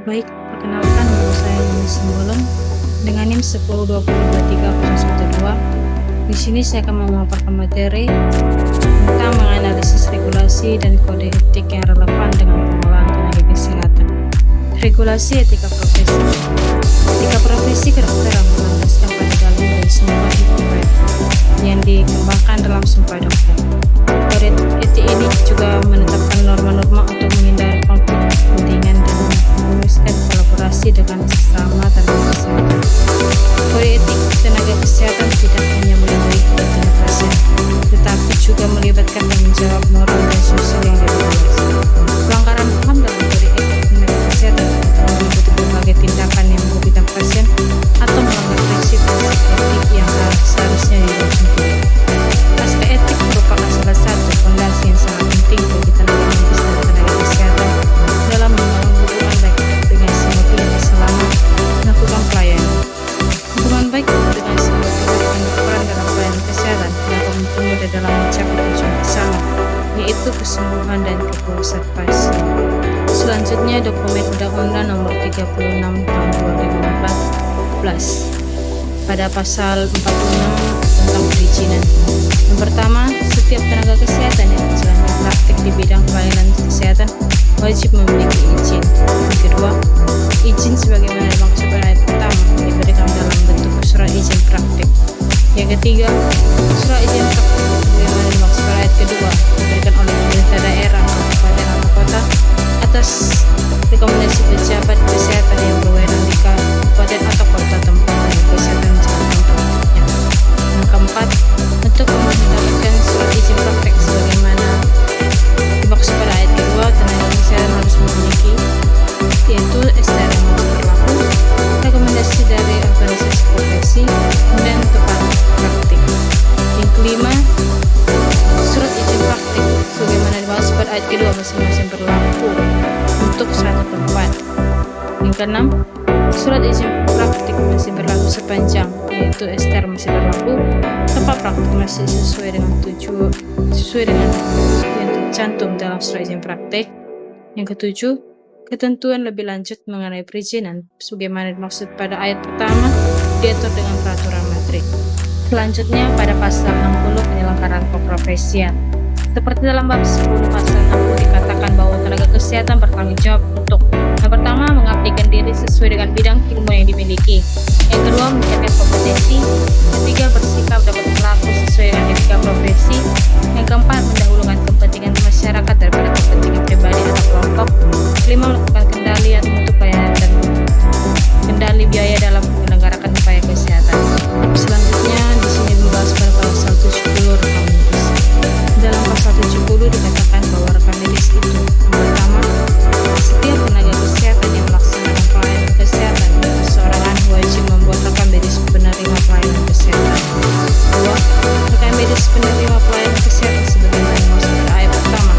Baik, perkenalkan nama saya Yuni Simbolon dengan NIM 1020230112. Di sini saya akan memaparkan materi tentang menganalisis regulasi dan kode etik yang relevan dengan pengelolaan tenaga kesehatan. Regulasi etika profesi. Etika profesi kedokteran berlandaskan pada dalil dari Sumpah Hippokrates yang dikembangkan dalam Sumpah Dokter. Kode etik ini juga menetapkan norma-norma untuk menghindari konflik kepentingan dan merumuskan kolaborasi dengan sesama tenaga kesehatan. Kode etik tenaga kesehatan tidak hanya melindungi kepentingan pasien, tetapi juga melibatkan tanggung jawab moral dan sosial yang diperluas. Pelanggaran HAM dalam kode etik tenaga kesehatan meliputi berbagai tindakan yang merugikan pasien atau melanggar prinsip etik yang seharusnya dikonsumsi. Aspek etik merupakan salah satu fondasi yang sangat penting bagi tenaga medis dan tenaga kesehatan dalam membangun hubungan baik dengan semua pihak selama melakukan pelayanan. Hubungan baik dengan semua pihak yang berperan dalam pelayanan kesehatan dapat mempermudah dalam mencapai tujuan bersama, yaitu kesembuhan dan kepuasan pasien. Selanjutnya, dokumen Undang-Undang Nomor 36 Tahun 2014 pada pasal 46 tentang perizinan. Yang pertama, setiap tenaga kesehatan yang menjalankan praktik di bidang pelayanan kesehatan wajib memiliki izin. Yang kedua, izin sebagaimana dimaksud pada ayat pertama diberikan dalam bentuk surat izin praktik. Yang ketiga, surat izin praktik sebagaimana dimaksud pada ayat kedua diberikan oleh pemerintah daerah, kabupaten atau kota atas rekomendasi pejabat kesehatan yang berwenang di kabupaten atau kota tempat tenaga kesehatan menjalankan praktiknya. Yang keempat, untuk mendapatkan surat izin praktek sebagaimana dimaksud pada ayat kedua, tenaga kesehatan harus memiliki yaitu STR yang berlaku, rekomendasi dari organisasi profesi, dan tempat praktik. Yang kelima, surat izin praktik sebagaimana dimaksud pada ayat kedua masing-masing berlaku untuk satu tempat. Yang keenam, surat izin praktik masih berlaku sepanjang, yaitu STR masih berlaku, tempat praktik masih sesuai dengan yang tercantum dalam surat izin praktik. Yang ketujuh, ketentuan lebih lanjut mengenai perizinan sebagaimana dimaksud pada ayat pertama diatur dengan peraturan menteri. Selanjutnya, pada pasal 60 penyelenggaraan keprofesian. Seperti dalam bab 10 pasal 60 dikatakan bahwa tenaga kesehatan bertanggung jawab untuk yang pertama, mengabdikan diri sesuai dengan bidang ilmu yang dimiliki. Yang kedua, menjaga kompetensi. Ketiga, bersikap dapat berlaku sesuai dengan etika profesi. Yang keempat, mendahulukan kepentingan masyarakat daripada kepentingan pribadi atau kelompok. Kelima, melakukan kendali untuk pelayanan dan kendali biaya dalam menyelenggarakan upaya kesehatan. Selanjutnya, di sini membahas pada pasal 70 rekam medis. Dalam pasal 70 dikatakan bahwa rekam medis itu yang pertama, setiap tenaga kesehatan yang melaksanakan pelayanan kesehatan perseorangan wajib membuat rekam medis penerima pelayanan kesehatan. Dua, rekam medis penerima pelayanan kesehatan sebagaimana dimaksud pada ayat pertama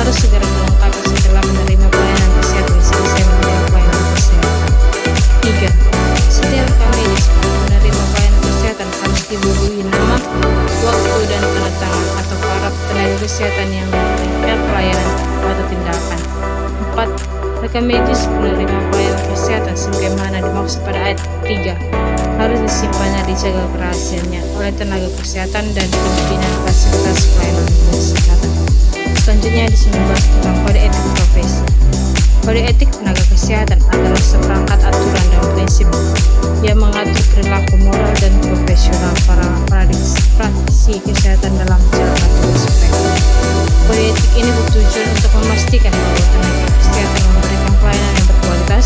harus segera dilengkapi setelah menerima pelayanan kesehatan selesai menerima pelayanan kesehatan. Tiga, setiap rekam medis penerima pelayanan kesehatan harus dibubuhi nama, waktu, dan tanda tangan atau para tenaga kesehatan yang memberikan pelayanan atau tindakan. 4. Rekam medis penerima pelayanan kesehatan sebagaimana dimaksud pada ayat 3 harus disimpan dan dijaga kerahasiaannya oleh tenaga kesehatan dan pimpinan fasilitas pelayanan kesehatan. Selanjutnya di sini bahas tentang kode etik profesi. Kode etik tenaga kesehatan adalah seperangkat aturan dan prinsip yang mengatur perilaku moral dan profesional para praktisi kesehatan dalam menjalankan tugas mereka. Kode etik ini bertujuan untuk memastikan bahwa tenaga kesehatan memberikan pelayanan yang berkualitas,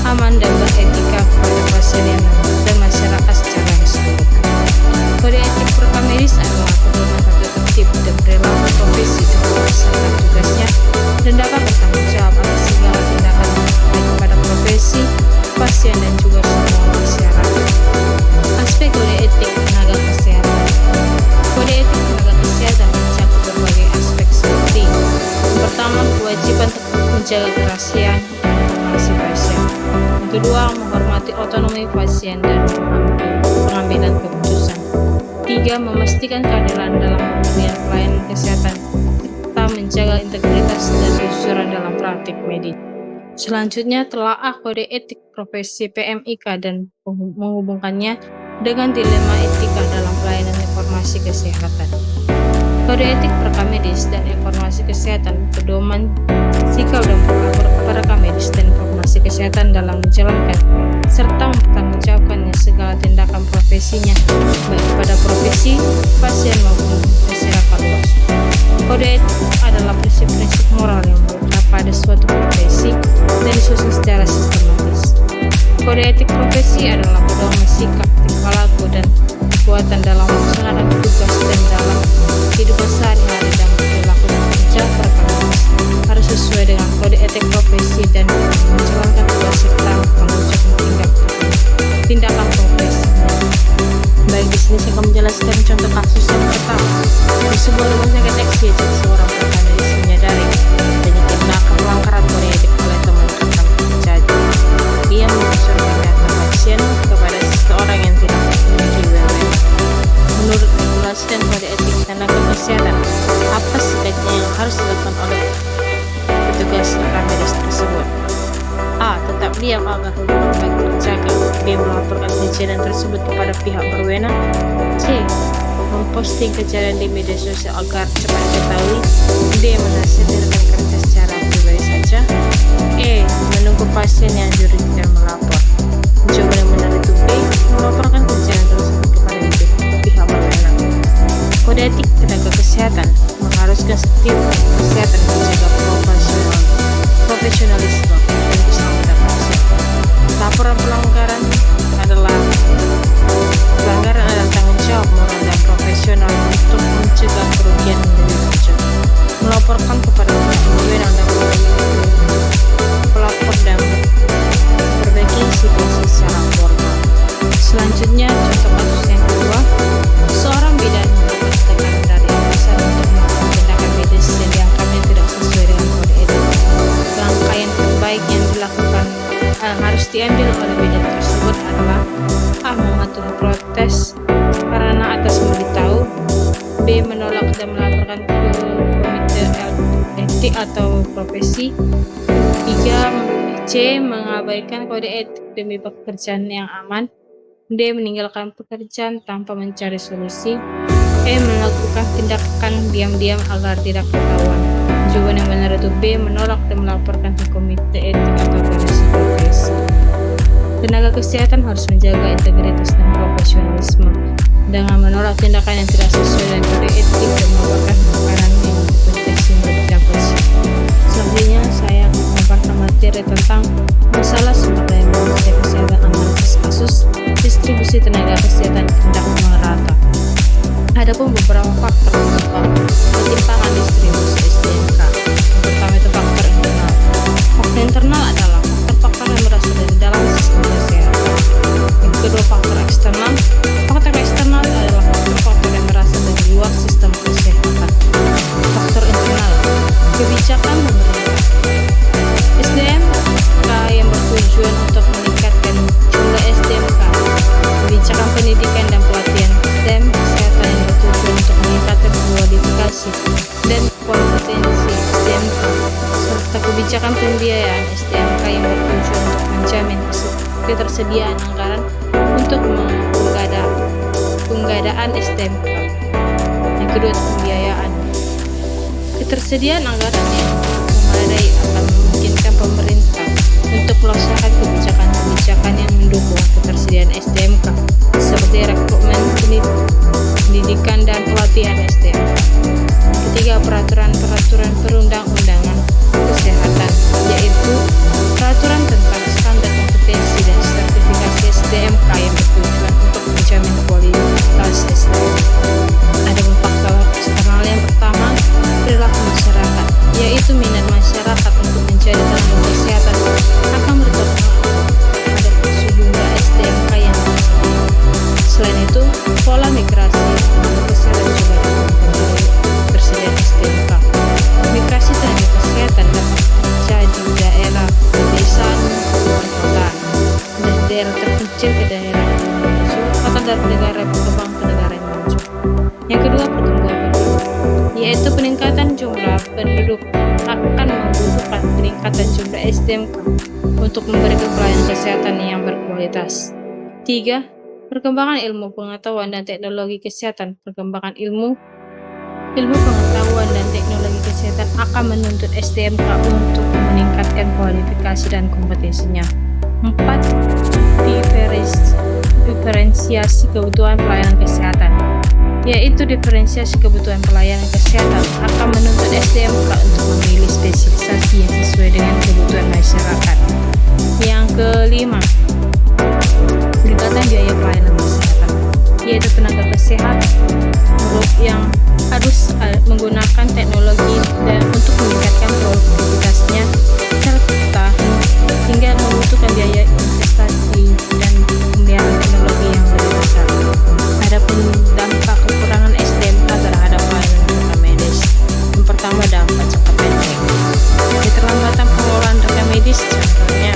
aman, dan beretika kepada pasien dan masyarakat secara keseluruhan. Kode etik rekam medis adalah pedoman tata tertib dan perilaku profesi dalam melaksanakan tugasnya dan dapat bertanggung jawab atas segala tindakan baik kepada profesi, pasien, dan juga semua masyarakat. Aspek kode etik tenaga kesehatan. Kode etik tenaga kesehatan mencakup berbagai aspek seperti yang pertama, kewajiban menjaga kerahasiaan informasi pasien. Yang kedua, menghormati otonomi pasien dan pengambilan keputusan. Tiga, memastikan keadilan dalam pemberian pelayanan kesehatan serta menjaga integritas dan kejujuran dalam praktik medis. Selanjutnya, telaah kode etik profesi PMIK dan menghubungkannya dengan dilema etika dalam pelayanan informasi kesehatan. Kode etik perekam medis dan informasi kesehatan pedoman sikap dan perilaku perekam medis dan informasi kesehatan dalam menjalankan serta mempertanggungjawabkannya segala tindakan profesinya, baik kepada profesi, pasien maupun masyarakat luas. Kode etik adalah prinsip-prinsip moral yang melekat pada suatu profesi dan disusun secara sistematis. Kode etik profesi adalah pedoman sikap, tingkah laku, dan perbuatan dalam melaksanakan tugas dan dalam kehidupan sehari-hari dan perilaku pekerja perekam medis harus sesuai dengan kode etik profesi dan menjalankan tugas serta mengucapkan tindakan profesi. Baik, di sini saya akan menjelaskan contoh kasus yang pertama. Di sebuah rumah sakit XYZ, seorang perekam medis menyadari adanya pelanggaran kode etik oleh teman rekan kerjanya. Ia mengusulkan data pasien kepada seseorang yang tidak memiliki wewenang. Menurut regulasi dan kode etik tenaga kesehatan, apa sebaiknya yang harus dilakukan oleh petugas rekam medis tersebut? A. Tetap diam agar hubungan baik terjaga. B. Melaporkan kejadian tersebut kepada pihak berwenang. C. Memposting kejadian di media sosial agar cepat diketahui. D. Menasihati rekan kerja secara pribadi saja. E. Menunggu pasien yang juri dan melapor. Jawaban yang benar itu B. Melaporkan kejadian tersebut kepada pihak berwenang. Kode etik tenaga kesehatan mengharuskan setiap kesehatan menjaga profesionalisme dan keselamatan pasien. Laporan pelanggaran adalah tanggung jawab moral dan profesional untuk mencegah kerugian yang lebih lanjut. Melaporkan kepada pihak berwenang dan pelapor dan perbaiki situasi secara formal. Selanjutnya, contoh kasus yang kedua, seorang bidan mendapat tekanan dari atasan untuk melakukan tindakan medis yang dianggapnya tidak sesuai dengan kode etik. Rangkaian terbaik yang dilakukan harus diambil oleh bidan tersebut adalah A. Mengatur protes karena atas memberitahu. B. Menolak dan melaporkan ke komite etik atau profesi. 3. C. Mengabaikan kode etik demi pekerjaan yang aman. D. Meninggalkan pekerjaan tanpa mencari solusi. E. Melakukan tindakan diam-diam agar tidak ketahuan. Jawaban yang benar itu B. Menolak dan melaporkan ke komite etik atau organisasi profesi. Tenaga kesehatan harus menjaga integritas dan profesionalisme dengan menolak tindakan yang tidak sesuai dengan kode etik dan melaporkan pelanggaran yang berpotensi merugikan pasien. Selanjutnya, saya akan memaparkan materi tentang masalah sumber daya manusia kesehatan analisis kasus distribusi tenaga kesehatan tidak merata. Adapun beberapa faktor penyebab ketimpangan distribusi SDMK. Yang pertama itu faktor internal. Faktor internal adalah faktor-faktor yang berasal dari dalam sistem kesehatan. Yang kedua, faktor eksternal. Faktor eksternal adalah faktor-faktor yang berasal dari luar sistem kesehatan. Faktor internal, kebijakan pemerintah. SDMK yang bertujuan untuk meningkatkan jumlah SDMK, kebijakan pendidikan dan pelatihan STEM kesehatan yang bertujuan untuk meningkatkan kualifikasi dan kompetensi SDMK, serta kebijakan pembiayaan SDMK yang bertujuan untuk menjamin ketersediaan anggaran untuk penggadaan SDMK. Yang kedua, pembiayaan. Ketersediaan anggaran yang memadai akan memungkinkan pemerintah untuk melaksanakan kebijakan-kebijakan yang mendukung ketersediaan SDMK seperti rekrutmen, pendidikan, dan pelatihan SDMK. Ketiga, peraturan perundang-undangan kesehatan, yaitu peraturan tentang standar kompetensi dan sertifikasi SDMK yang bertujuan untuk menjamin kualitas SDM. Ada faktor eksternal yang pertama, perilaku masyarakat, yaitu minat masyarakat untuk menjadi tenaga kesehatan akan berpengaruh pada sejumlah SDMK yang tersedia. Selain itu, pola migrasi tenaga kesehatan juga mempengaruhi ketersediaan SDMK. Migrasi tenaga kesehatan dapat terjadi di daerah pedesaan ke kota, dari daerah terpencil ke daerah yang maju, atau dari negara berkembang ke negara yang maju. Yang kedua, pertumbuhan penduduk, yaitu peningkatan jumlah penduduk akan membutuhkan peningkatan jumlah SDMK untuk memberikan pelayanan kesehatan yang berkualitas. 3. Perkembangan ilmu pengetahuan dan teknologi kesehatan. Perkembangan ilmu pengetahuan dan teknologi kesehatan akan menuntut SDMK untuk meningkatkan kualifikasi dan kompetensinya. 4. Diferensiasi kebutuhan pelayanan kesehatan, yaitu diferensiasi kebutuhan pelayanan kesehatan akan menuntut SDMK untuk memilih spesialisasi yang sesuai dengan kebutuhan masyarakat. Yang kelima, peningkatan biaya pelayanan kesehatan, yaitu tenaga kesehatan yang harus menggunakan teknologi dan untuk meningkatkan produktivitasnya serta hingga membutuhkan biaya investasi dan pembiayaan teknologi yang lebih besar. Adapun dampak kekurangan SDMK terhadap pelayanan rekam medis. Yang pertama, dampak jangka pendek. Keterlambatan pengelolaan rekam medis, contohnya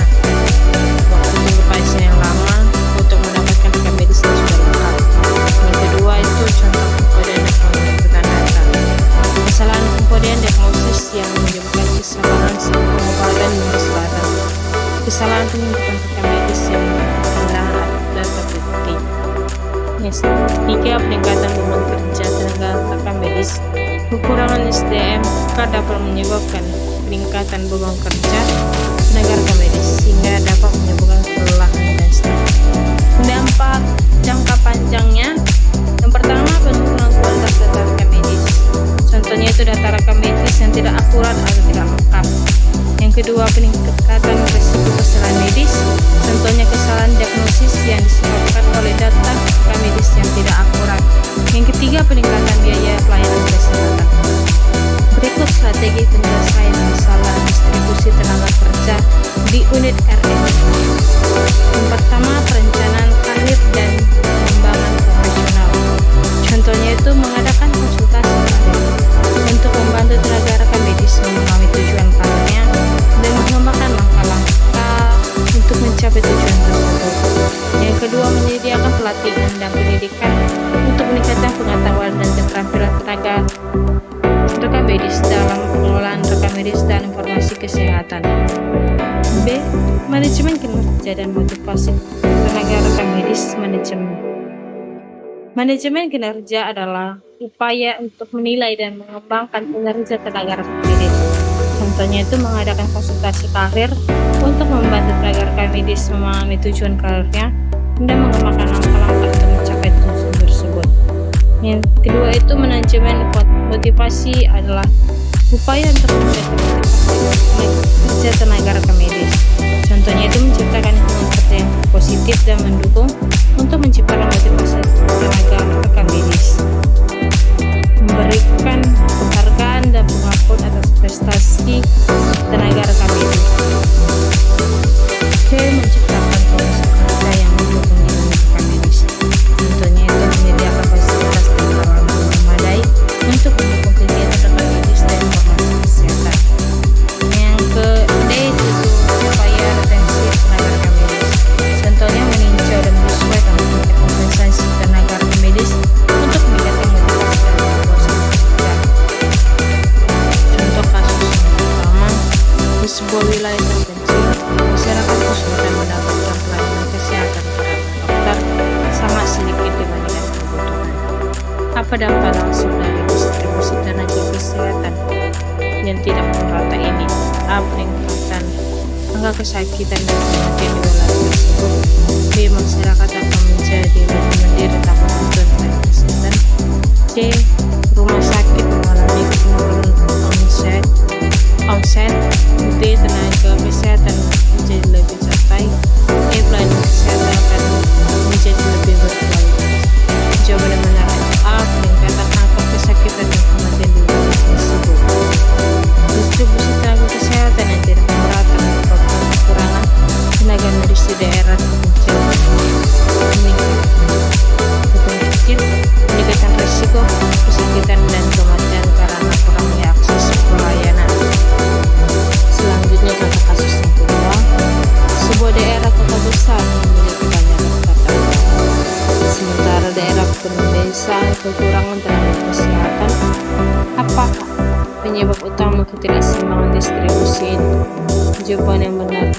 waktu tunggu pasien yang lama untuk mendapatkan rekam medis yang sudah lengkap. Yang kedua itu contoh pengkodean dan pengurutan data. Kesalahan pengkodean diagnosis yang menyebabkan kesalahan pengobatan dan kesalahan. Kesalahan penyebutan rekam medis yang menyebabkan data bukti. Yang ketiga, peningkatan beban kerja tenaga rekam medis. Kekurangan SDMK dapat menyebabkan peningkatan beban kerja tenaga rekam medis sehingga dapat menyebabkan kelelahan dan stres. Dampak jangka panjangnya, yang pertama, penurunan kualitas data rekam medis. Contohnya itu data rekam medis yang tidak akurat atau tidak lengkap. Yang kedua, peningkatan risiko kesalahan medis. Contohnya kesalahan diagnosis yang disebabkan oleh data rekam medis yang tidak akurat. Yang ketiga, peningkatan biaya pelayanan kesehatan. Berikut strategi penyelesaian masalah distribusi tenaga kerja di unit RS. Yang pertama, perencanaan karir dan pengembangan profesional. Contohnya itu mengadakan konsultasi karir untuk membantu tenaga rekam medis memahami tujuan karirnya dan mengembangkan langkah-langkah untuk mencapai tujuan tersebut. Yang kedua, menyediakan pelatihan dan pendidikan untuk meningkatkan pengetahuan dan keterampilan tenaga rekam medis dalam pengelolaan rekam medis dan informasi kesehatan. B. Manajemen kinerja dan motivasi tenaga rekam medis. Manajemen kinerja adalah upaya untuk menilai dan mengembangkan kinerja tenaga rekam medis. Contohnya itu mengadakan konsultasi karir untuk membantu tenaga rekam medis memahami tujuan karirnya dan mengembangkan langkah-langkah untuk mencapai tujuan tersebut. Yang kedua itu manajemen motivasi adalah upaya untuk meningkatkan motivasi kerja tenaga rekam medis. Contohnya itu menciptakan lingkungan kerja yang positif dan mendukung untuk menciptakan motivasi tenaga rekam medis. Memberikan penghargaan dan pengakuan atas prestasi tenaga rekam medis. C. Menciptakan proses kerja yang mendukung tenaga rekam medis. Contohnya itu menyediakan fasilitas dan peralatan memadai untuk mendukung kegiatan rekam medis dan informasi kesehatan. Yang ke-D itu upaya retensi tenaga rekam medis. Contohnya meninjau dan menyesuaikan tingkat kompensasi tenaga rekam medis untuk meningkatkan motivasi dan kepuasan kerja. Contoh kasus yang pertama, di sebuah wilayah terpencil, masyarakat kesulitan mendapatkan pelayanan kesehatan para dokter sangat sedikit dibandingkan kebutuhan. Apa dampak langsung dari distribusi tenaga kesehatan yang tidak merata ini? A. Peningkatan angka kesakitan dan kematian di wilayah tersebut. B. Masyarakat akan menjadi lebih mandiri tanpa bantuan tenaga kesehatan. C. Rumah sakit mengalami penurunan omset. D. Tenaga kesehatan menjadi lebih santai. E. Pelayanan kesehatan akan menjadi lebih berkualitas. Jawaban yang benar A. Peningkatan angka kesakitan dan kematian di wilayah tersebut. Distribusi tenaga kesehatan yang tidak merata menyebabkan kekurangan tenaga medis di daerah terpencil. Meningkatkan risiko kesakitan dan kematian karena kurangnya akses pelayanan. Selanjutnya contoh kasus yang kedua, sebuah daerah kota besar memiliki banyak kota, sementara daerah pedesaan kekurangan tenaga kesehatan. Apakah penyebab utama ketidakseimbangan distribusi itu? Jawaban yang benar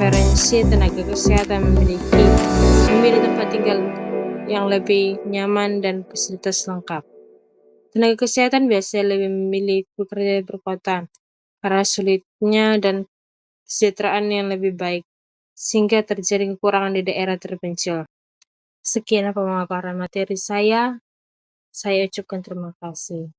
preferensi tenaga kesehatan memilih tempat tinggal yang lebih nyaman dan fasilitas lengkap. Tenaga kesehatan biasanya lebih memilih bekerja di perkotaan karena sulitnya dan kesejahteraan yang lebih baik, sehingga terjadi kekurangan di daerah terpencil. Sekian pemaparan materi saya ucapkan terima kasih.